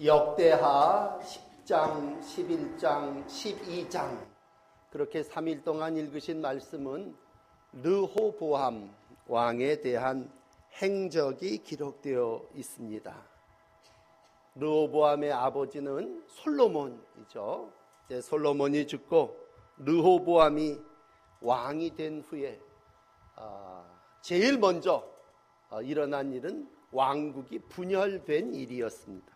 역대하 10장, 11장, 12장 그렇게 3일 동안 읽으신 말씀은 르호보암 왕에 대한 행적이 기록되어 있습니다. 르호보암의 아버지는 솔로몬이죠. 솔로몬이 죽고 르호보암이 왕이 된 후에 제일 먼저 일어난 일은 왕국이 분열된 일이었습니다.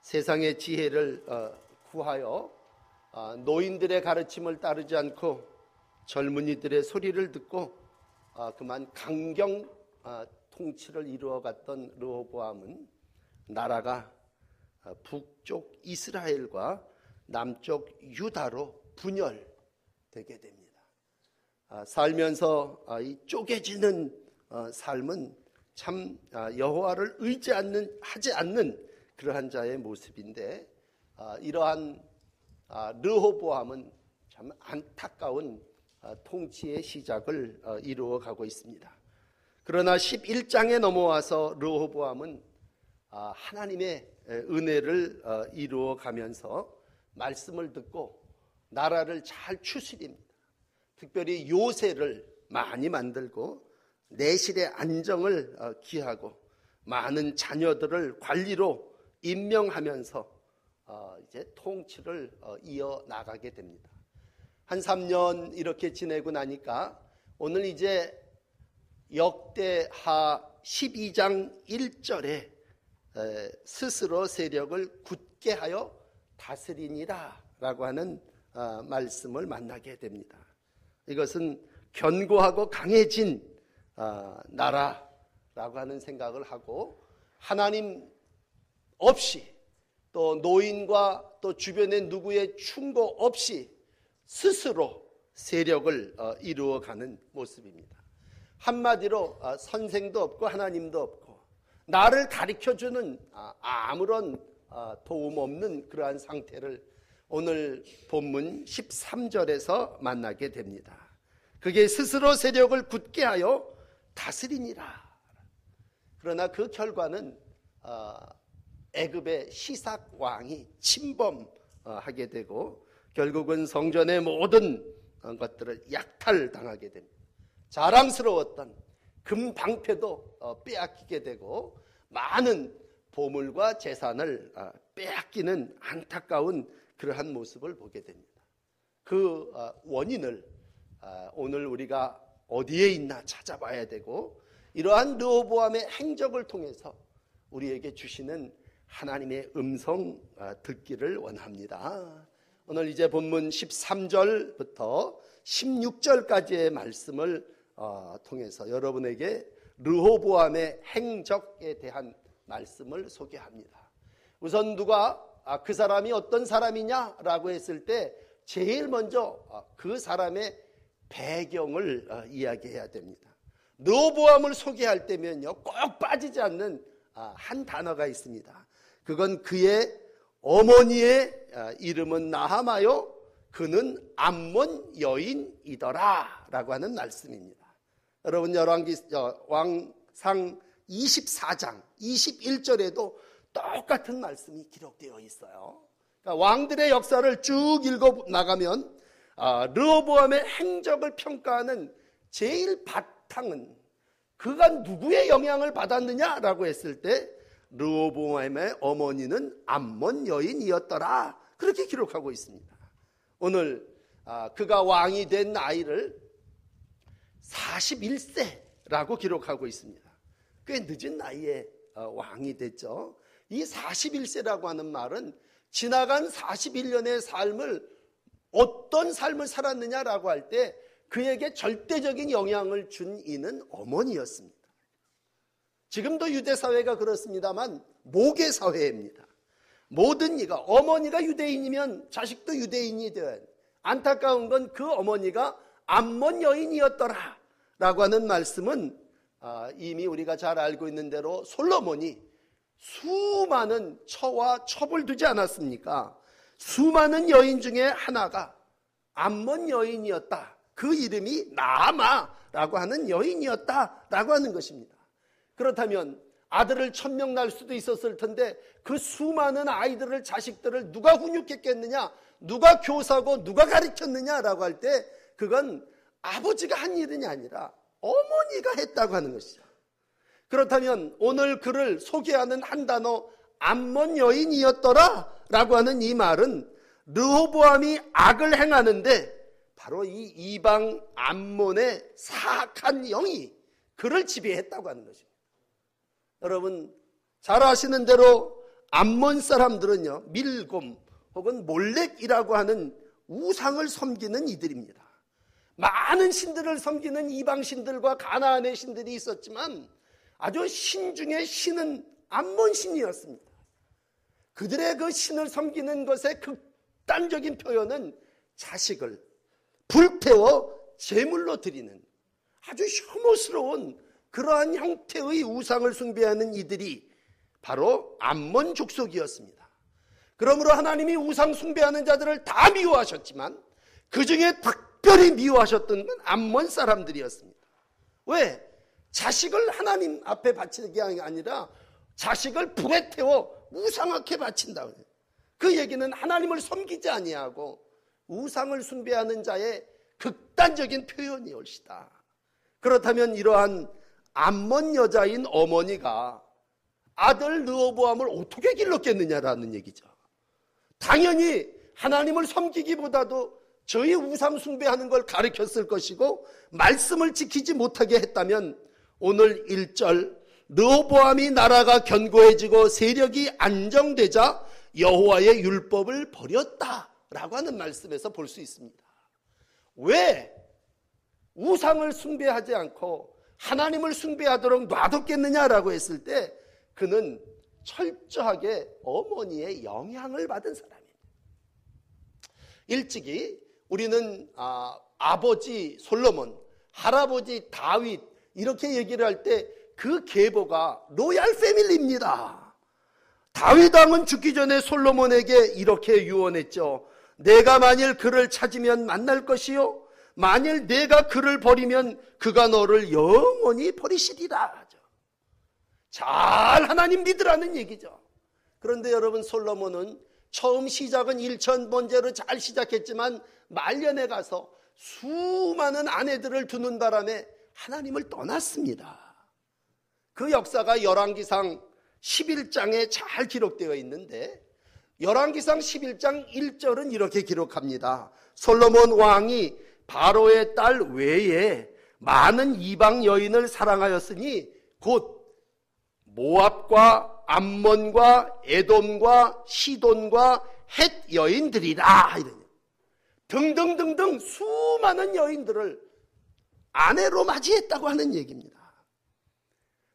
세상의 지혜를 구하여 노인들의 가르침을 따르지 않고 젊은이들의 소리를 듣고 그만 강경 통치를 이루어갔던 르호보암은 나라가 북쪽 이스라엘과 남쪽 유다로 분열되게 됩니다. 살면서 이 쪼개지는 삶은 참 여호와를 하지 않는 그러한 자의 모습인데, 이러한 르호보암은 참 안타까운 통치의 시작을 이루어가고 있습니다. 그러나 11장에 넘어와서 르호보암은 하나님의 은혜를 이루어가면서 말씀을 듣고 나라를 잘 추스립니다. 특별히 요새를 많이 만들고 내실의 안정을 기하고 많은 자녀들을 관리로 임명하면서 이제 통치를 이어나가게 됩니다. 한 3년 이렇게 지내고 나니까 오늘 이제 역대하 12장 1절에 스스로 세력을 굳게 하여 다스리니라 라고 하는 말씀을 만나게 됩니다. 이것은 견고하고 강해진 나라라고 하는 생각을 하고, 하나님 없이 또 노인과 또 주변의 누구의 충고 없이 스스로 세력을 이루어가는 모습입니다. 한마디로 선생도 없고 하나님도 없고 나를 가르쳐주는 아무런 도움 없는 그러한 상태를 오늘 본문 13절에서 만나게 됩니다. 그게 스스로 세력을 굳게 하여 다스리니라. 그러나 그 결과는 애굽의 시삭 왕이 침범하게 되고 결국은 성전의 모든 것들을 약탈당하게 됩니다. 자랑스러웠던 금방패도 빼앗기게 되고 많은 보물과 재산을 빼앗기는 안타까운 그러한 모습을 보게 됩니다. 그 원인을 오늘 우리가 어디에 있나 찾아봐야 되고, 이러한 르호보암의 행적을 통해서 우리에게 주시는 하나님의 음성 듣기를 원합니다. 오늘 이제 본문 13절부터 16절까지의 말씀을 통해서 여러분에게 르호보암의 행적에 대한 말씀을 소개합니다. 우선 누가 그 사람이 어떤 사람이냐라고 했을 때 제일 먼저 그 사람의 배경을 이야기해야 됩니다. 르호보암을 소개할 때면요 꼭 빠지지 않는 한 단어가 있습니다. 그건 그의 어머니의 이름은 나하마요 그는 암몬 여인이더라 라고 하는 말씀입니다. 여러분 왕상 24장 21절에도 똑같은 말씀이 기록되어 있어요. 그러니까 왕들의 역사를 쭉 읽어 나가면 르호보암의 행적을 평가하는 제일 바탕은 그가 누구의 영향을 받았느냐라고 했을 때 르호보암의 어머니는 암몬 여인이었더라 그렇게 기록하고 있습니다. 오늘 그가 왕이 된 나이를 41세라고 기록하고 있습니다. 꽤 늦은 나이에 왕이 됐죠. 이 41세라고 하는 말은 지나간 41년의 삶을 어떤 삶을 살았느냐라고 할 때 그에게 절대적인 영향을 준 이는 어머니였습니다. 지금도 유대사회가 그렇습니다만 모계 사회입니다. 모든 이가 어머니가 유대인이면 자식도 유대인이 되어야 합니다. 안타까운 건 그 어머니가 암몬 여인이었더라 라고 하는 말씀은 이미 우리가 잘 알고 있는 대로 솔로몬이 수많은 처와 첩을 두지 않았습니까? 수많은 여인 중에 하나가 암몬 여인이었다. 그 이름이 나아마라고 하는 여인이었다라고 하는 것입니다. 그렇다면 아들을 1000명 낳을 수도 있었을 텐데 그 수많은 아이들을, 자식들을 누가 훈육했겠느냐, 누가 교사고 누가 가르쳤느냐라고 할 때 그건 아버지가 한 일이 아니라 어머니가 했다고 하는 것이죠. 그렇다면 오늘 그를 소개하는 한 단어 암몬 여인이었더라 라고 하는 이 말은 르호보암이 악을 행하는데 바로 이 이방 암몬의 사악한 영이 그를 지배했다고 하는 것입니다. 여러분 잘 아시는 대로 암몬 사람들은요, 밀곰 혹은 몰렉이라고 하는 우상을 섬기는 이들입니다. 많은 신들을 섬기는 이방 신들과 가나안의 신들이 있었지만 아주 신 중에 신은 암몬 신이었습니다. 그들의 그 신을 섬기는 것의 극단적인 표현은 자식을 불태워 제물로 드리는 아주 혐오스러운 그러한 형태의 우상을 숭배하는 이들이 바로 암몬 족속이었습니다. 그러므로 하나님이 우상 숭배하는 자들을 다 미워하셨지만 그 중에 특별히 미워하셨던 건 암몬 사람들이었습니다. 왜? 자식을 하나님 앞에 바치는 게 아니라 자식을 불에 태워 우상하게 바친다. 그 얘기는 하나님을 섬기지 아니하고 우상을 숭배하는 자의 극단적인 표현이 올시다. 그렇다면 이러한 암몬 여자인 어머니가 아들 르호보암을 어떻게 길렀겠느냐라는 얘기죠. 당연히 하나님을 섬기기보다도 저희 우상 숭배하는 걸 가르쳤을 것이고 말씀을 지키지 못하게 했다면 오늘 1절 르호보암이 나라가 견고해지고 세력이 안정되자 여호와의 율법을 버렸다라고 하는 말씀에서 볼 수 있습니다. 왜 우상을 숭배하지 않고 하나님을 숭배하도록 놔뒀겠느냐라고 했을 때 그는 철저하게 어머니의 영향을 받은 사람입니다. 일찍이 우리는 아버지 솔로몬, 할아버지 다윗 이렇게 얘기를 할 때 그 계보가 로얄 패밀리입니다. 다윗 왕은 죽기 전에 솔로몬에게 이렇게 유언했죠. 내가 만일 그를 찾으면 만날 것이요 만일 내가 그를 버리면 그가 너를 영원히 버리시리라. 잘 하나님 믿으라는 얘기죠. 그런데 여러분 솔로몬은 처음 시작은 1000번째로 잘 시작했지만 말년에 가서 수많은 아내들을 두는 바람에 하나님을 떠났습니다. 그 역사가 열왕기상 11장에 잘 기록되어 있는데 열왕기상 11장 1절은 이렇게 기록합니다. 솔로몬 왕이 바로의 딸 외에 많은 이방 여인을 사랑하였으니 곧 모압과 암몬과 에돔과 시돈과 헷 여인들이라. 등등등등 수많은 여인들을 아내로 맞이했다고 하는 얘기입니다.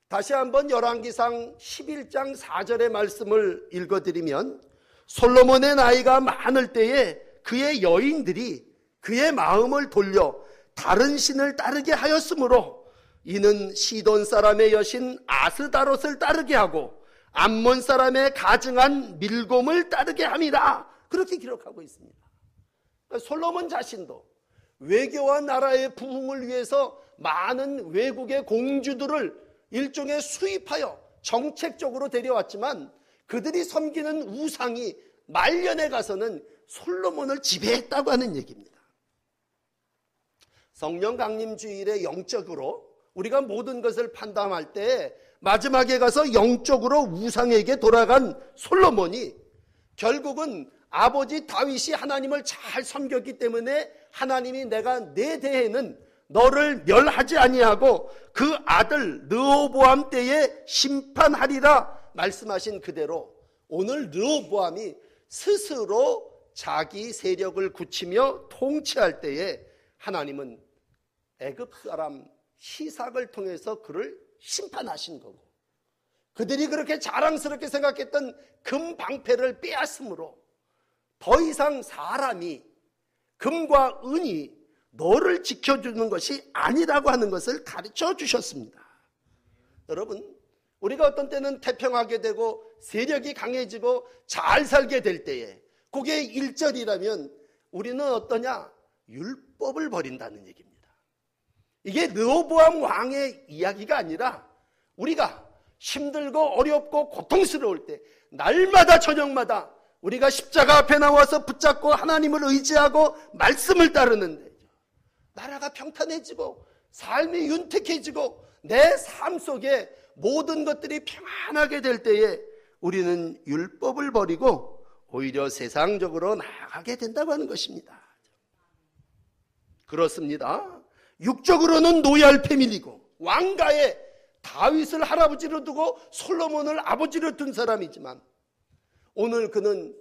다시 한번 열왕기상 11장 4절의 말씀을 읽어드리면 솔로몬의 나이가 많을 때에 그의 여인들이 그의 마음을 돌려 다른 신을 따르게 하였으므로 이는 시돈 사람의 여신 아스다롯을 따르게 하고 암몬 사람의 가증한 밀곰을 따르게 함이라. 그렇게 기록하고 있습니다. 그러니까 솔로몬 자신도 외교와 나라의 부흥을 위해서 많은 외국의 공주들을 일종의 수입하여 정책적으로 데려왔지만 그들이 섬기는 우상이 말년에 가서는 솔로몬을 지배했다고 하는 얘기입니다. 성령 강림 주일에 영적으로 우리가 모든 것을 판단할 때 마지막에 가서 영적으로 우상에게 돌아간 솔로몬이 결국은 아버지 다윗이 하나님을 잘 섬겼기 때문에 하나님이 내가 내 대에는 너를 멸하지 아니하고 그 아들 르호보암 때에 심판하리라 말씀하신 그대로 오늘 르호보암이 스스로 자기 세력을 굳히며 통치할 때에 하나님은 애굽 사람 시삭을 통해서 그를 심판하신 거고 그들이 그렇게 자랑스럽게 생각했던 금방패를 빼앗음으로 더 이상 사람이 금과 은이 너를 지켜주는 것이 아니라고 하는 것을 가르쳐 주셨습니다. 여러분 우리가 어떤 때는 태평하게 되고 세력이 강해지고 잘 살게 될 때에 그게 1절이라면 우리는 어떠냐? 율법을 버린다는 얘기입니다. 이게 르호보암 왕의 이야기가 아니라 우리가 힘들고 어렵고 고통스러울 때 날마다 저녁마다 우리가 십자가 앞에 나와서 붙잡고 하나님을 의지하고 말씀을 따르는데 나라가 평탄해지고 삶이 윤택해지고 내 삶 속에 모든 것들이 평안하게 될 때에 우리는 율법을 버리고 오히려 세상적으로 나아가게 된다고 하는 것입니다. 그렇습니다. 육적으로는 로얄 패밀리고 왕가에 다윗을 할아버지로 두고 솔로몬을 아버지로 둔 사람이지만 오늘 그는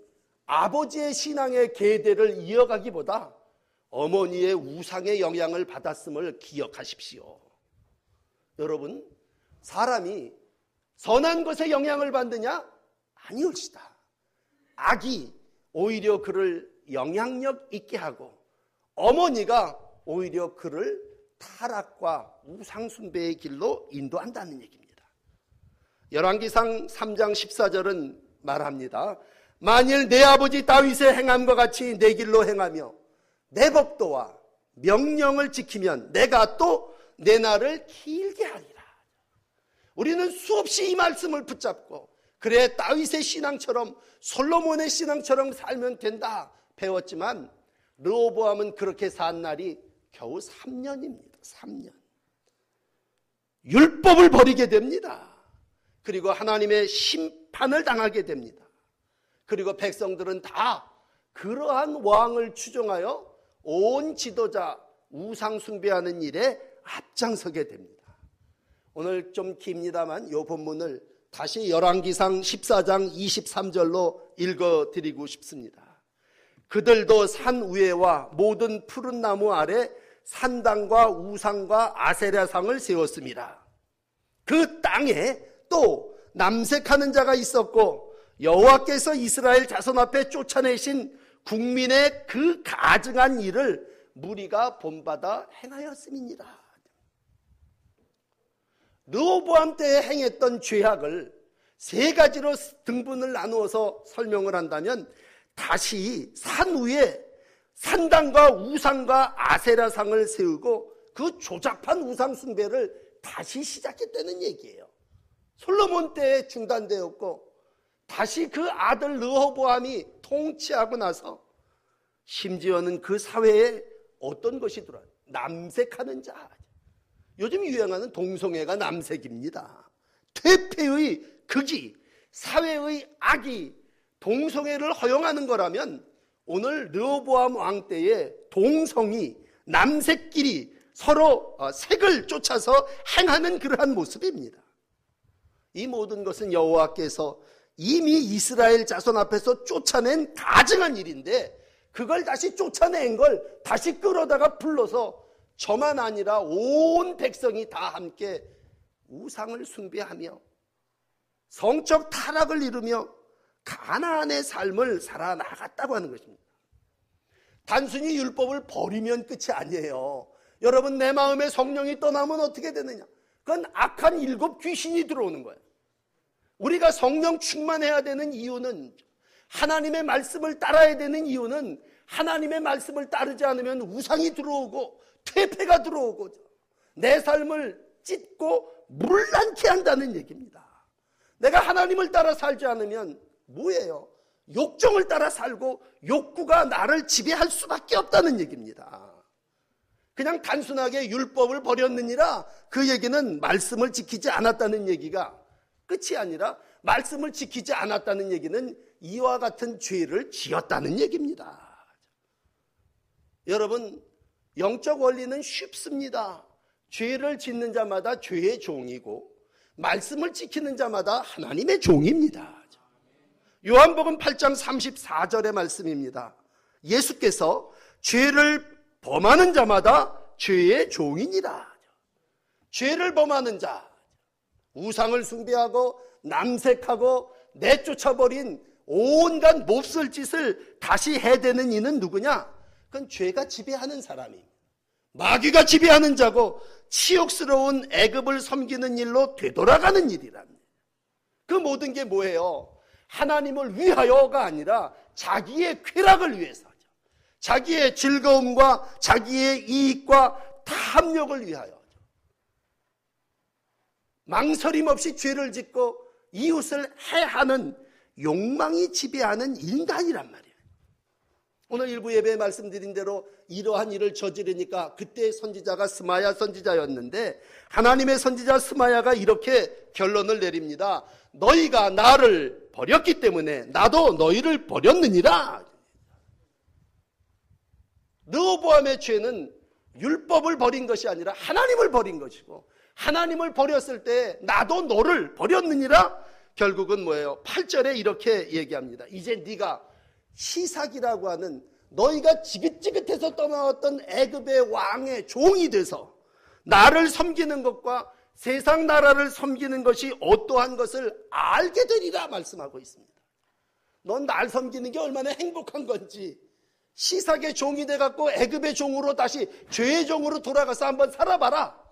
아버지의 신앙의 계대를 이어가기보다 어머니의 우상의 영향을 받았음을 기억하십시오. 여러분, 사람이 선한 것에 영향을 받느냐? 아니올시다. 악이 오히려 그를 영향력 있게 하고 어머니가 오히려 그를 타락과 우상숭배의 길로 인도한다는 얘기입니다. 열왕기상 3장 14절은 말합니다. 만일 내 아버지 다윗의 행함과 같이 내 길로 행하며 내 법도와 명령을 지키면 내가 또 내 날을 길게 하리라. 우리는 수없이 이 말씀을 붙잡고 그래 다윗의 신앙처럼 솔로몬의 신앙처럼 살면 된다 배웠지만 르호보암은 그렇게 산 날이 겨우 3년입니다. 3년. 율법을 버리게 됩니다. 그리고 하나님의 심판을 당하게 됩니다. 그리고 백성들은 다 그러한 왕을 추종하여 온 지도자 우상 숭배하는 일에 앞장서게 됩니다. 오늘 좀 깁니다만 이 본문을 다시 열왕기상 14장 23절로 읽어드리고 싶습니다. 그들도 산 위에와 모든 푸른 나무 아래 산당과 우상과 아세라상을 세웠습니다. 그 땅에 또 남색하는 자가 있었고 여호와께서 이스라엘 자손 앞에 쫓아내신 국민의 그 가증한 일을 무리가 본받아 행하였음이니라. 르호보암 때에 행했던 죄악을 세 가지로 등분을 나누어서 설명을 한다면 다시 산 위에 산당과 우상과 아세라상을 세우고 그 조잡한 우상 숭배를 다시 시작했다는 얘기예요. 솔로몬 때에 중단되었고 다시 그 아들 르호보암이 통치하고 나서 심지어는 그 사회에 어떤 것이 들어와요? 남색하는 자. 요즘 유행하는 동성애가 남색입니다. 퇴폐의 극이, 사회의 악이 동성애를 허용하는 거라면 오늘 르호보암 왕 때에 동성이, 남색끼리 서로 색을 쫓아서 행하는 그러한 모습입니다. 이 모든 것은 여호와께서 이미 이스라엘 자손 앞에서 쫓아낸 가증한 일인데 그걸 다시 쫓아낸 걸 다시 끌어다가 불러서 저만 아니라 온 백성이 다 함께 우상을 숭배하며 성적 타락을 이루며 가나안의 삶을 살아나갔다고 하는 것입니다. 단순히 율법을 버리면 끝이 아니에요. 여러분, 내 마음에 성령이 떠나면 어떻게 되느냐? 그건 악한 7 귀신이 들어오는 거예요. 우리가 성령 충만해야 되는 이유는, 하나님의 말씀을 따라야 되는 이유는 하나님의 말씀을 따르지 않으면 우상이 들어오고 퇴폐가 들어오고 내 삶을 찢고 물난케 한다는 얘기입니다. 내가 하나님을 따라 살지 않으면 뭐예요? 욕정을 따라 살고 욕구가 나를 지배할 수밖에 없다는 얘기입니다. 그냥 단순하게 율법을 버렸느니라 그 얘기는 말씀을 지키지 않았다는 얘기가 끝이 아니라 말씀을 지키지 않았다는 얘기는 이와 같은 죄를 지었다는 얘기입니다. 여러분, 영적 원리는 쉽습니다. 죄를 짓는 자마다 죄의 종이고 말씀을 지키는 자마다 하나님의 종입니다. 요한복음 8장 34절의 말씀입니다. 예수께서 죄를 범하는 자마다 죄의 종이니라. 죄를 범하는 자, 우상을 숭배하고 남색하고 내쫓아버린 온갖 몹쓸 짓을 다시 해대는 이는 누구냐? 그건 죄가 지배하는 사람입니다. 마귀가 지배하는 자고 치욕스러운 애굽을 섬기는 일로 되돌아가는 일이랍니다. 그 모든 게 뭐예요? 하나님을 위하여가 아니라 자기의 쾌락을 위해서죠. 자기의 즐거움과 자기의 이익과 탐욕을 위하여. 망설임 없이 죄를 짓고 이웃을 해하는 욕망이 지배하는 인간이란 말이에요. 오늘 일부 예배에 말씀드린 대로 이러한 일을 저지르니까 그때 선지자가 스마야 선지자였는데 하나님의 선지자 스마야가 이렇게 결론을 내립니다. 너희가 나를 버렸기 때문에 나도 너희를 버렸느니라. 르호보암의 죄는 율법을 버린 것이 아니라 하나님을 버린 것이고, 하나님을 버렸을 때 나도 너를 버렸느니라. 결국은 뭐예요? 8절에 이렇게 얘기합니다. 이제 네가 시삭이라고 하는 너희가 지긋지긋해서 떠나왔던 애굽의 왕의 종이 돼서 나를 섬기는 것과 세상 나라를 섬기는 것이 어떠한 것을 알게 되리라 말씀하고 있습니다. 넌 날 섬기는 게 얼마나 행복한 건지, 시삭의 종이 돼갖고 애굽의 종으로 다시 죄의 종으로 돌아가서 한번 살아봐라.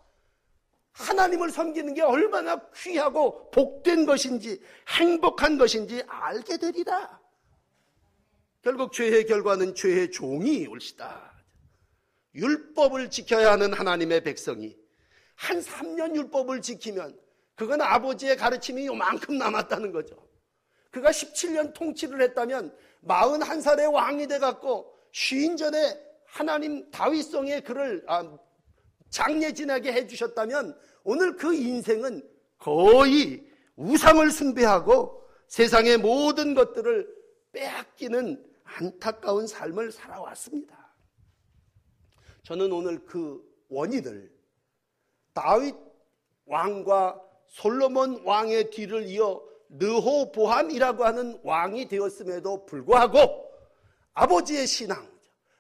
하나님을 섬기는 게 얼마나 귀하고 복된 것인지 행복한 것인지 알게 되리라. 결국 죄의 결과는 죄의 종이 올시다. 율법을 지켜야 하는 하나님의 백성이 한 3년 율법을 지키면 그건 아버지의 가르침이 요만큼 남았다는 거죠. 그가 17년 통치를 했다면 41살의 왕이 돼갖고 쉰 전에 하나님 다윗성에 그를 장례 지나게 해주셨다면 오늘 그 인생은 거의 우상을 숭배하고 세상의 모든 것들을 빼앗기는 안타까운 삶을 살아왔습니다. 저는 오늘 그 원인을 다윗 왕과 솔로몬 왕의 뒤를 이어 르호보암이라고 하는 왕이 되었음에도 불구하고 아버지의 신앙,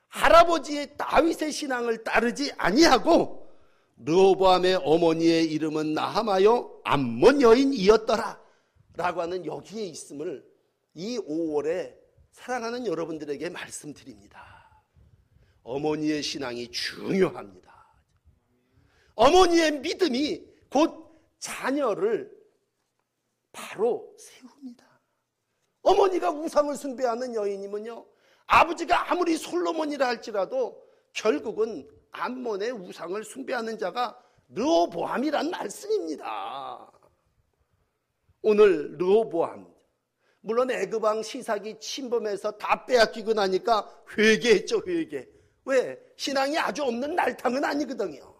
할아버지의 다윗의 신앙을 따르지 아니하고 르호보암의 어머니의 이름은 나하마요 암몬 여인이었더라 라고 하는 여기에 있음을 이 5월에 사랑하는 여러분들에게 말씀드립니다. 어머니의 신앙이 중요합니다. 어머니의 믿음이 곧 자녀를 바로 세웁니다. 어머니가 우상을 숭배하는 여인이면요, 아버지가 아무리 솔로몬이라 할지라도 결국은 암몬의 우상을 숭배하는 자가 르호보암이란 말씀입니다. 오늘 르호보암, 물론 애굽왕 시삭이 침범해서 다 빼앗기고 나니까 회개했죠. 회개. 왜? 신앙이 아주 없는 날탕은 아니거든요.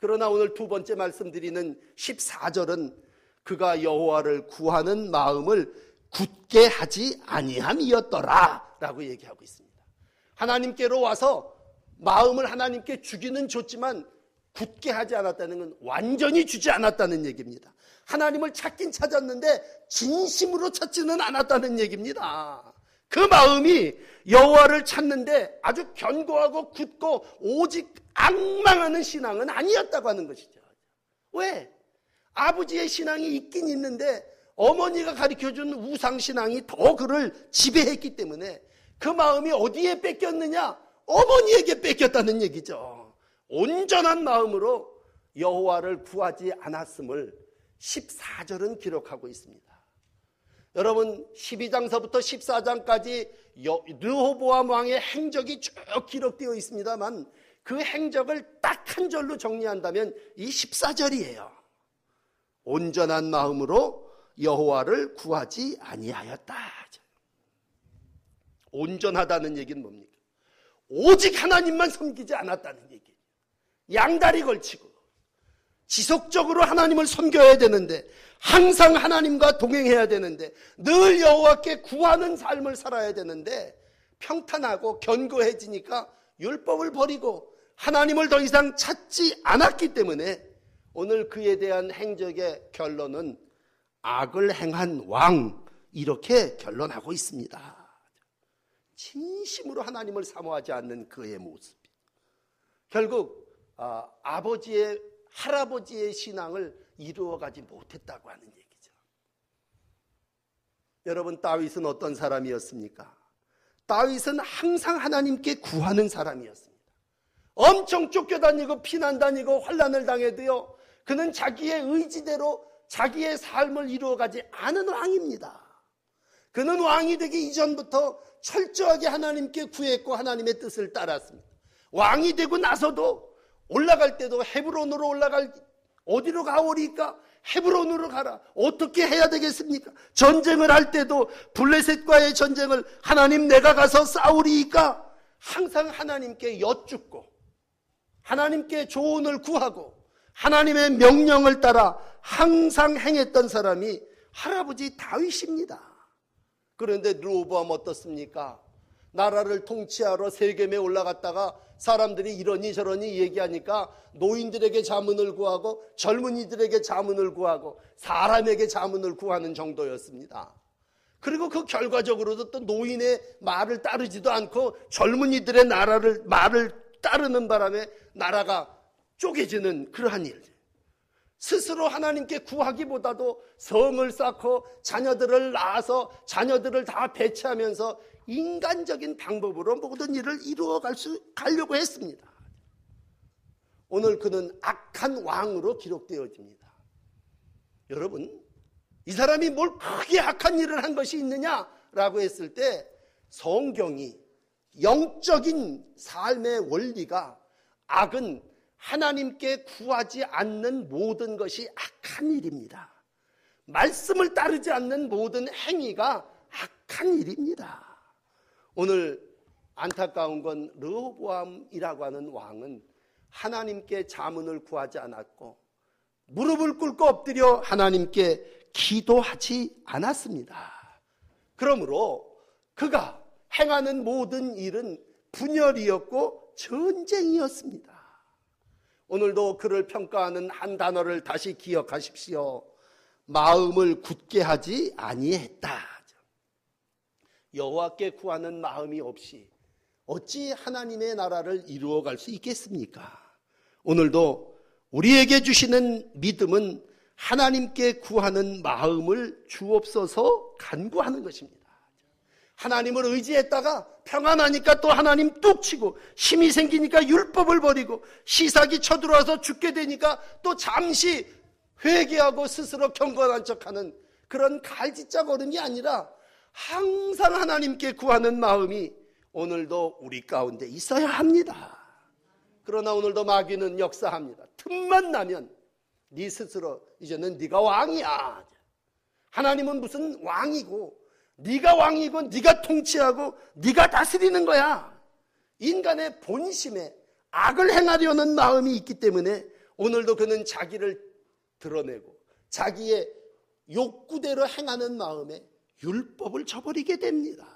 그러나 오늘 두 번째 말씀드리는 14절은 그가 여호와를 구하는 마음을 굳게 하지 아니함이었더라 라고 얘기하고 있습니다. 하나님께로 와서 마음을 하나님께 주기는 줬지만 굳게 하지 않았다는 건 완전히 주지 않았다는 얘기입니다. 하나님을 찾긴 찾았는데 진심으로 찾지는 않았다는 얘기입니다. 그 마음이 여호와를 찾는데 아주 견고하고 굳고 오직 앙망하는 신앙은 아니었다고 하는 것이죠. 왜? 아버지의 신앙이 있긴 있는데 어머니가 가르쳐준 우상신앙이 더 그를 지배했기 때문에 그 마음이 어디에 뺏겼느냐? 어머니에게 뺏겼다는 얘기죠. 온전한 마음으로 여호와를 구하지 않았음을 14절은 기록하고 있습니다. 여러분 12장서부터 14장까지 르호보암 왕의 행적이 쭉 기록되어 있습니다만 그 행적을 딱 한 절로 정리한다면 이 14절이에요. 온전한 마음으로 여호와를 구하지 아니하였다. 온전하다는 얘기는 뭡니까? 오직 하나님만 섬기지 않았다는 얘기예요. 양다리 걸치고 지속적으로 하나님을 섬겨야 되는데, 항상 하나님과 동행해야 되는데, 늘 여호와께 구하는 삶을 살아야 되는데 평탄하고 견고해지니까 율법을 버리고 하나님을 더 이상 찾지 않았기 때문에 오늘 그에 대한 행적의 결론은 악을 행한 왕, 이렇게 결론하고 있습니다. 진심으로 하나님을 사모하지 않는 그의 모습, 결국 아버지의 할아버지의 신앙을 이루어가지 못했다고 하는 얘기죠. 여러분 다윗은 어떤 사람이었습니까? 다윗은 항상 하나님께 구하는 사람이었습니다. 엄청 쫓겨다니고 피난 다니고 환난을 당해도요, 그는 자기의 의지대로 자기의 삶을 이루어가지 않은 왕입니다. 그는 왕이 되기 이전부터 철저하게 하나님께 구했고 하나님의 뜻을 따랐습니다. 왕이 되고 나서도 올라갈 때도 헤브론으로 올라갈 어디로 가오리까? 헤브론으로 가라. 어떻게 해야 되겠습니까? 전쟁을 할 때도 블레셋과의 전쟁을 하나님 내가 가서 싸우리까? 항상 하나님께 여쭙고 하나님께 조언을 구하고 하나님의 명령을 따라 항상 행했던 사람이 할아버지 다윗입니다. 그런데 르호보암 어떻습니까? 나라를 통치하러 세겜에 올라갔다가 사람들이 이러니 저러니 얘기하니까 노인들에게 자문을 구하고 젊은이들에게 자문을 구하고 사람에게 자문을 구하는 정도였습니다. 그리고 그 결과적으로도 또 노인의 말을 따르지도 않고 젊은이들의 말을 따르는 바람에 나라가 쪼개지는 그러한 일. 스스로 하나님께 구하기보다도 성을 쌓고 자녀들을 낳아서 자녀들을 다 배치하면서 인간적인 방법으로 모든 일을 이루어 가려고 했습니다. 오늘 그는 악한 왕으로 기록되어집니다. 여러분, 이 사람이 뭘 크게 악한 일을 한 것이 있느냐라고 했을 때 성경이 영적인 삶의 원리가 악은 하나님께 구하지 않는 모든 것이 악한 일입니다. 말씀을 따르지 않는 모든 행위가 악한 일입니다. 오늘 안타까운 건 르호보암이라고 하는 왕은 하나님께 자문을 구하지 않았고 무릎을 꿇고 엎드려 하나님께 기도하지 않았습니다. 그러므로 그가 행하는 모든 일은 분열이었고 전쟁이었습니다. 오늘도 그를 평가하는 한 단어를 다시 기억하십시오. 마음을 굳게 하지 아니했다. 여호와께 구하는 마음이 없이 어찌 하나님의 나라를 이루어갈 수 있겠습니까? 오늘도 우리에게 주시는 믿음은 하나님께 구하는 마음을 주옵소서 간구하는 것입니다. 하나님을 의지했다가 평안하니까 또 하나님 뚝 치고 힘이 생기니까 율법을 버리고 시삭이 쳐들어와서 죽게 되니까 또 잠시 회개하고 스스로 경건한 척하는 그런 갈짓자걸음이 아니라 항상 하나님께 구하는 마음이 오늘도 우리 가운데 있어야 합니다. 그러나 오늘도 마귀는 역사합니다. 틈만 나면 네 스스로 이제는 네가 왕이야. 하나님은 무슨 왕이고 네가 왕이고 네가 통치하고 네가 다스리는 거야. 인간의 본심에 악을 행하려는 마음이 있기 때문에 오늘도 그는 자기를 드러내고 자기의 욕구대로 행하는 마음에 율법을 저버리게 됩니다.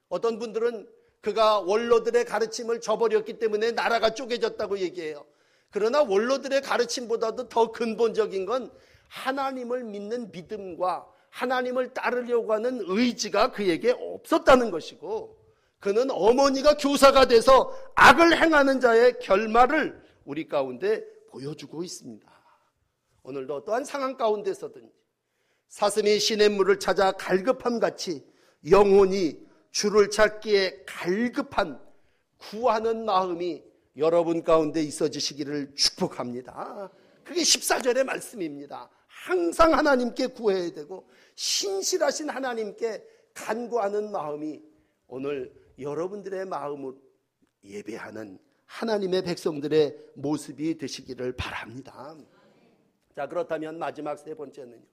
어떤 분들은 그가 원로들의 가르침을 저버렸기 때문에 나라가 쪼개졌다고 얘기해요. 그러나 원로들의 가르침보다도 더 근본적인 건 하나님을 믿는 믿음과 하나님을 따르려고 하는 의지가 그에게 없었다는 것이고 그는 어머니가 교사가 돼서 악을 행하는 자의 결말을 우리 가운데 보여주고 있습니다. 오늘도 어떠한 상황 가운데서든지 사슴이 시냇물을 찾아 갈급함같이 영혼이 주를 찾기에 갈급한 구하는 마음이 여러분 가운데 있어지시기를 축복합니다. 그게 14절의 말씀입니다. 항상 하나님께 구해야 되고 신실하신 하나님께 간구하는 마음이 오늘 여러분들의 마음을 예배하는 하나님의 백성들의 모습이 되시기를 바랍니다. 자, 그렇다면 마지막 세 번째는요.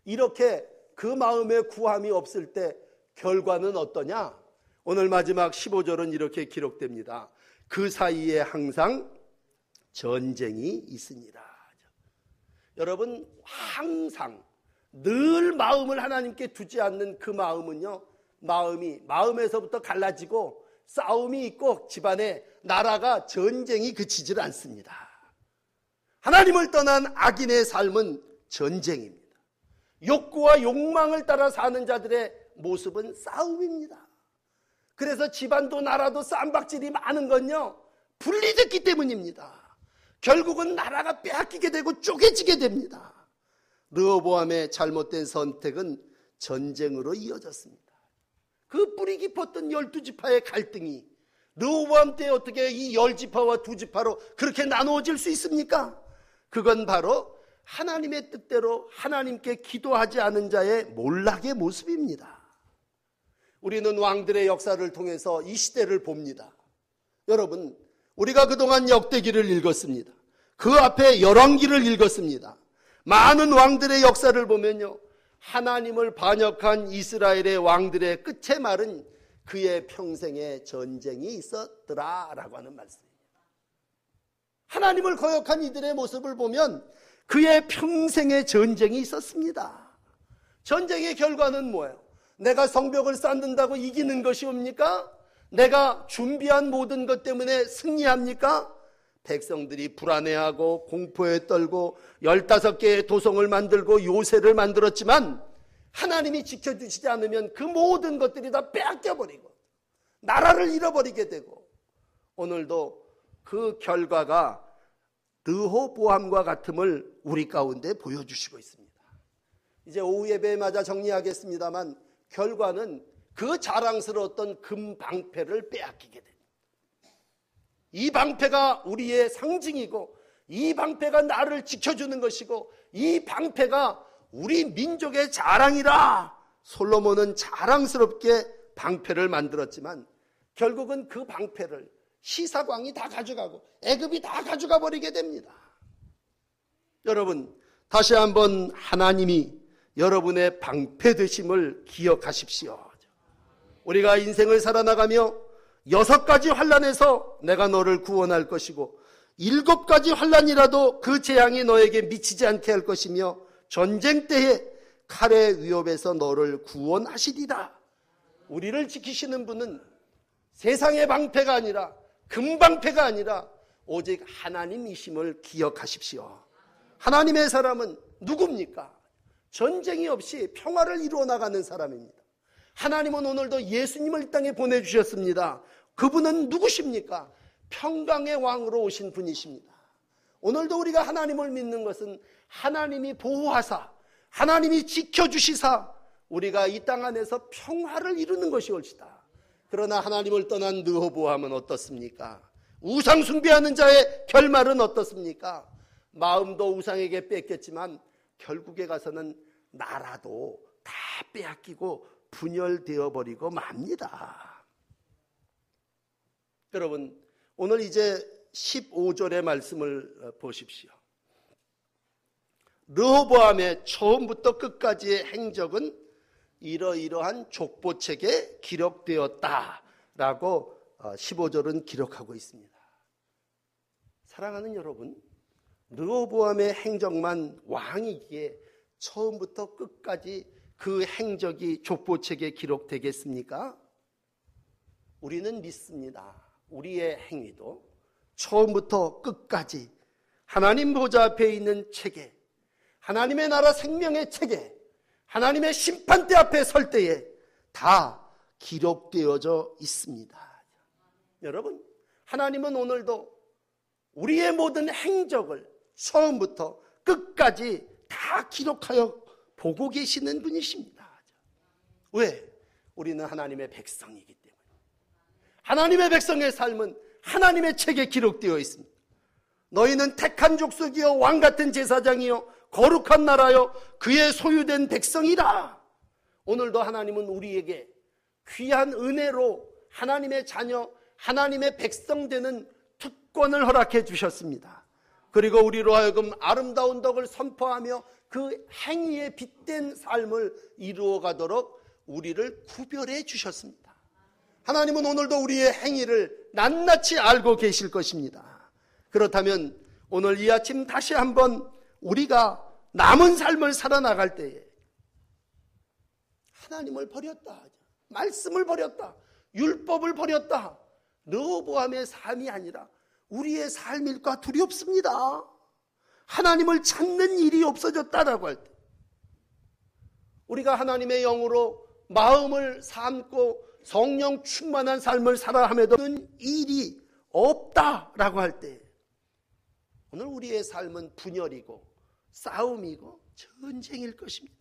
이렇게 그 마음에 구함이 없을 때 결과는 어떠냐? 오늘 마지막 15절은 이렇게 기록됩니다. 그 사이에 항상 전쟁이 있습니다. 여러분, 항상 늘 마음을 하나님께 두지 않는 그 마음은요, 마음에서부터 갈라지고 싸움이 있고 집안에 나라가 전쟁이 그치질 않습니다. 하나님을 떠난 악인의 삶은 전쟁입니다. 욕구와 욕망을 따라 사는 자들의 모습은 싸움입니다. 그래서 집안도 나라도 쌈박질이 많은 건요, 분리됐기 때문입니다. 결국은 나라가 빼앗기게 되고 쪼개지게 됩니다. 르호보암의 잘못된 선택은 전쟁으로 이어졌습니다. 그 뿌리 깊었던 12지파의 갈등이 르호보암 때 어떻게 이 10지파와 2지파로 그렇게 나누어질 수 있습니까? 그건 바로 하나님의 뜻대로 하나님께 기도하지 않은 자의 몰락의 모습입니다. 우리는 왕들의 역사를 통해서 이 시대를 봅니다. 여러분, 우리가 그동안 역대기를 읽었습니다. 그 앞에 열왕기를 읽었습니다. 많은 왕들의 역사를 보면요, 하나님을 반역한 이스라엘의 왕들의 끝의 말은 그의 평생에 전쟁이 있었더라라고 하는 말씀입니다. 하나님을 거역한 이들의 모습을 보면 그의 평생에 전쟁이 있었습니다. 전쟁의 결과는 뭐예요? 내가 성벽을 쌓는다고 이기는 것이옵니까? 내가 준비한 모든 것 때문에 승리합니까? 백성들이 불안해하고 공포에 떨고 15개의 도성을 만들고 요새를 만들었지만 하나님이 지켜주시지 않으면 그 모든 것들이 다 빼앗겨버리고 나라를 잃어버리게 되고, 오늘도 그 결과가 르호보암과 같음을 우리 가운데 보여주시고 있습니다. 이제 오후 예배에 맞아 정리하겠습니다만, 결과는 그 자랑스러웠던 금방패를 빼앗기게 됩니다. 이 방패가 우리의 상징이고, 이 방패가 나를 지켜주는 것이고, 이 방패가 우리 민족의 자랑이라 솔로몬은 자랑스럽게 방패를 만들었지만 결국은 그 방패를 시사광이 다 가져가고 애굽이 다 가져가 버리게 됩니다. 여러분, 다시 한번 하나님이 여러분의 방패 되심을 기억하십시오. 우리가 인생을 살아나가며 6가지 환난에서 내가 너를 구원할 것이고 7가지 환난이라도 그 재앙이 너에게 미치지 않게 할 것이며 전쟁 때에 칼의 위협에서 너를 구원하시리라. 우리를 지키시는 분은 세상의 방패가 아니라, 금방패가 아니라 오직 하나님이심을 기억하십시오. 하나님의 사람은 누굽니까? 전쟁이 없이 평화를 이루어 나가는 사람입니다. 하나님은 오늘도 예수님을 이 땅에 보내주셨습니다. 그분은 누구십니까? 평강의 왕으로 오신 분이십니다. 오늘도 우리가 하나님을 믿는 것은 하나님이 보호하사, 하나님이 지켜주시사 우리가 이 땅 안에서 평화를 이루는 것이 옳시다. 그러나 하나님을 떠난 르호보암은 어떻습니까? 우상 숭배하는 자의 결말은 어떻습니까? 마음도 우상에게 뺏겼지만 결국에 가서는 나라도 다 빼앗기고 분열되어 버리고 맙니다. 여러분, 오늘 이제 15절의 말씀을 보십시오. 르호보암의 처음부터 끝까지의 행적은 이러이러한 족보책에 기록되었다라고 15절은 기록하고 있습니다. 사랑하는 여러분, 르호보암의 행적만 왕이기에 처음부터 끝까지 그 행적이 족보책에 기록되겠습니까? 우리는 믿습니다. 우리의 행위도 처음부터 끝까지 하나님 보좌 앞에 있는 책에, 하나님의 나라 생명의 책에, 하나님의 심판대 앞에 설 때에 다 기록되어져 있습니다. 여러분, 하나님은 오늘도 우리의 모든 행적을 처음부터 끝까지 다 기록하여 보고 계시는 분이십니다. 왜? 우리는 하나님의 백성이기 때문에. 하나님의 백성의 삶은 하나님의 책에 기록되어 있습니다. 너희는 택한 족속이요 왕같은 제사장이요 거룩한 나라요 그의 소유된 백성이라. 오늘도 하나님은 우리에게 귀한 은혜로 하나님의 자녀, 하나님의 백성 되는 특권을 허락해 주셨습니다. 그리고 우리로 하여금 아름다운 덕을 선포하며 그 행위에 빗댄 삶을 이루어 가도록 우리를 구별해 주셨습니다. 하나님은 오늘도 우리의 행위를 낱낱이 알고 계실 것입니다. 그렇다면 오늘 이 아침 다시 한번 우리가 남은 삶을 살아나갈 때에 하나님을 버렸다, 말씀을 버렸다, 율법을 버렸다, 르호보암의 삶이 아니라 우리의 삶일까 두렵습니다. 하나님을 찾는 일이 없어졌다라고 할 때, 우리가 하나님의 영으로 마음을 삼고 성령 충만한 삶을 살아 함에도 일이 없다라고 할 때, 오늘 우리의 삶은 분열이고 싸움이고 전쟁일 것입니다.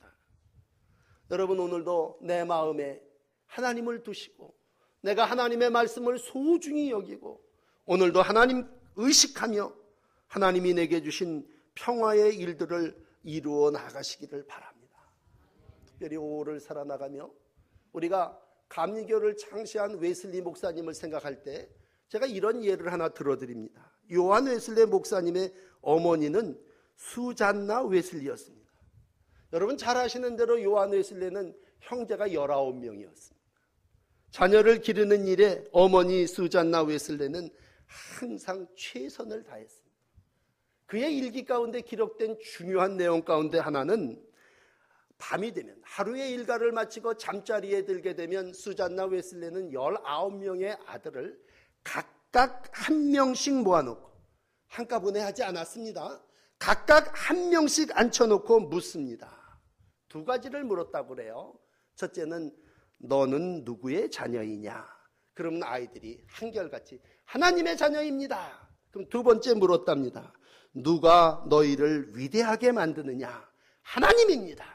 여러분, 오늘도 내 마음에 하나님을 두시고 내가 하나님의 말씀을 소중히 여기고 오늘도 하나님 의식하며 하나님이 내게 주신 평화의 일들을 이루어 나가시기를 바랍니다. 특별히 5월을 살아나가며 우리가 감리교를 창시한 웨슬리 목사님을 생각할 때 제가 이런 예를 하나 들어드립니다. 요한 웨슬리 목사님의 어머니는 수잔나 웨슬리였습니다. 여러분 잘 아시는 대로 요한 웨슬리는 형제가 19명이었습니다. 자녀를 기르는 일에 어머니 수잔나 웨슬리는 항상 최선을 다했습니다. 그의 일기 가운데 기록된 중요한 내용 가운데 하나는 밤이 되면 하루의 일과를 마치고 잠자리에 들게 되면 수잔나 웨슬리는 19명의 아들을 각각 한 명씩 모아놓고 한꺼번에 하지 않았습니다. 각각 한 명씩 앉혀놓고 묻습니다. 두 가지를 물었다고 그래요. 첫째는 너는 누구의 자녀이냐? 그러면 아이들이 한결같이 하나님의 자녀입니다. 그럼 두 번째 물었답니다. 누가 너희를 위대하게 만드느냐? 하나님입니다.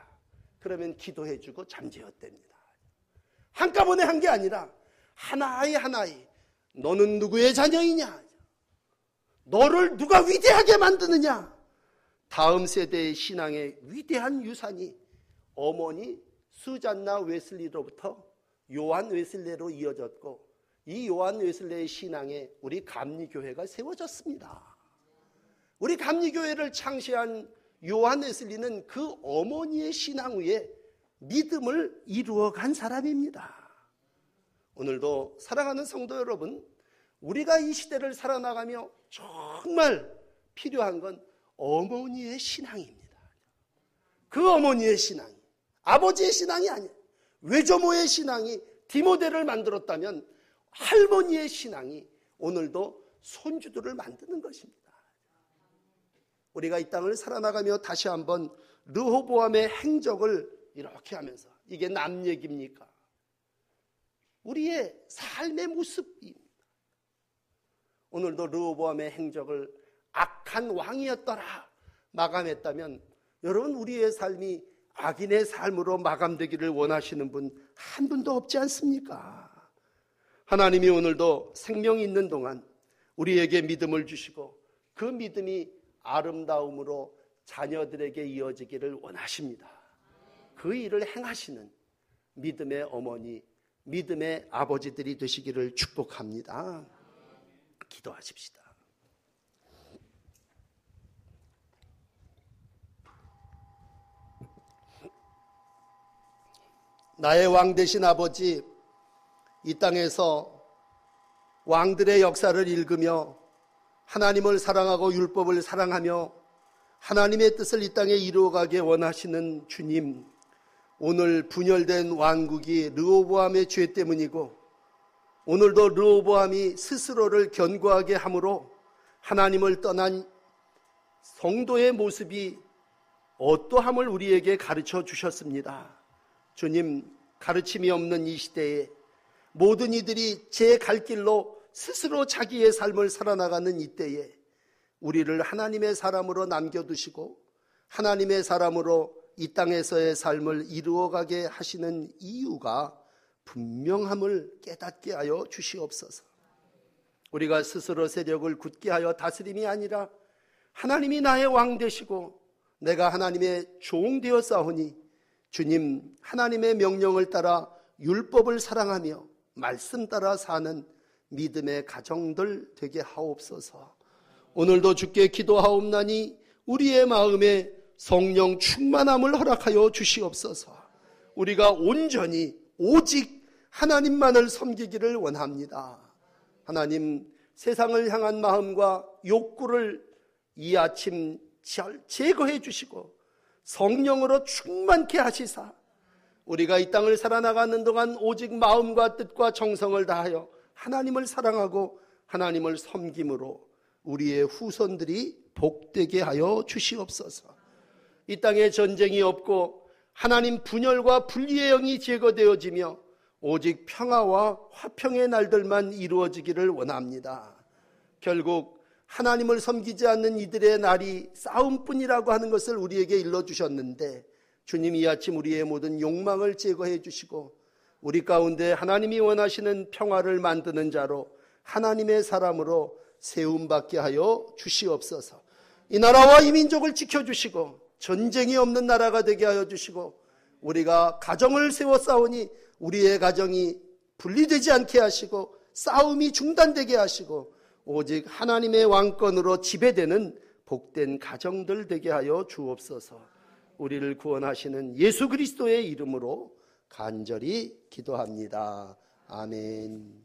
그러면 기도해주고 잠재웠답니다. 한꺼번에 한 게 아니라 하나의 하나의 너는 누구의 자녀이냐? 너를 누가 위대하게 만드느냐? 다음 세대의 신앙의 위대한 유산이 어머니 수잔나 웨슬리로부터 요한 웨슬리로 이어졌고 이 요한 웨슬리의 신앙에 우리 감리교회가 세워졌습니다. 우리 감리교회를 창시한 요한 웨슬리는 그 어머니의 신앙 위에 믿음을 이루어간 사람입니다. 오늘도 사랑하는 성도 여러분, 우리가 이 시대를 살아나가며 정말 필요한 건 어머니의 신앙입니다. 그 어머니의 신앙이 아버지의 신앙이 아니에요. 외조모의 신앙이 디모데를 만들었다면 할머니의 신앙이 오늘도 손주들을 만드는 것입니다. 우리가 이 땅을 살아나가며 다시 한번 르호보암의 행적을 이렇게 하면서 이게 남 얘기입니까? 우리의 삶의 모습입니다. 오늘도 르호보암의 행적을 악한 왕이었더라 마감했다면 여러분 우리의 삶이 악인의 삶으로 마감되기를 원하시는 분 한 분도 없지 않습니까? 하나님이 오늘도 생명이 있는 동안 우리에게 믿음을 주시고 그 믿음이 아름다움으로 자녀들에게 이어지기를 원하십니다. 그 일을 행하시는 믿음의 어머니, 믿음의 아버지들이 되시기를 축복합니다. 기도하십시다. 나의 왕 되신 아버지, 이 땅에서 왕들의 역사를 읽으며 하나님을 사랑하고 율법을 사랑하며 하나님의 뜻을 이 땅에 이루어가게 원하시는 주님, 오늘 분열된 왕국이 르호보암의 죄 때문이고 오늘도 르호보암이 스스로를 견고하게 함으로 하나님을 떠난 성도의 모습이 어떠함을 우리에게 가르쳐 주셨습니다. 주님, 가르침이 없는 이 시대에 모든 이들이 제 갈 길로 스스로 자기의 삶을 살아나가는 이때에 우리를 하나님의 사람으로 남겨두시고 하나님의 사람으로 이 땅에서의 삶을 이루어가게 하시는 이유가 분명함을 깨닫게 하여 주시옵소서. 우리가 스스로 세력을 굳게 하여 다스림이 아니라 하나님이 나의 왕 되시고 내가 하나님의 종 되어 싸우니 주님, 하나님의 명령을 따라 율법을 사랑하며 말씀 따라 사는 믿음의 가정들 되게 하옵소서. 오늘도 주께 기도하옵나니 우리의 마음에 성령 충만함을 허락하여 주시옵소서. 우리가 온전히 오직 하나님만을 섬기기를 원합니다. 하나님, 세상을 향한 마음과 욕구를 이 아침 제거해 주시고 성령으로 충만케 하시사 우리가 이 땅을 살아나가는 동안 오직 마음과 뜻과 정성을 다하여 하나님을 사랑하고 하나님을 섬김으로 우리의 후손들이 복되게 하여 주시옵소서. 이 땅에 전쟁이 없고 하나님 분열과 분리의 영이 제거되어지며 오직 평화와 화평의 날들만 이루어지기를 원합니다. 결국 하나님을 섬기지 않는 이들의 날이 싸움뿐이라고 하는 것을 우리에게 일러주셨는데 주님, 이 아침 우리의 모든 욕망을 제거해 주시고 우리 가운데 하나님이 원하시는 평화를 만드는 자로 하나님의 사람으로 세움받게 하여 주시옵소서. 이 나라와 이 민족을 지켜주시고 전쟁이 없는 나라가 되게 하여 주시고 우리가 가정을 세워 싸우니 우리의 가정이 분리되지 않게 하시고 싸움이 중단되게 하시고 오직 하나님의 왕권으로 지배되는 복된 가정들 되게 하여 주옵소서. 우리를 구원하시는 예수 그리스도의 이름으로 간절히 기도합니다. 아멘.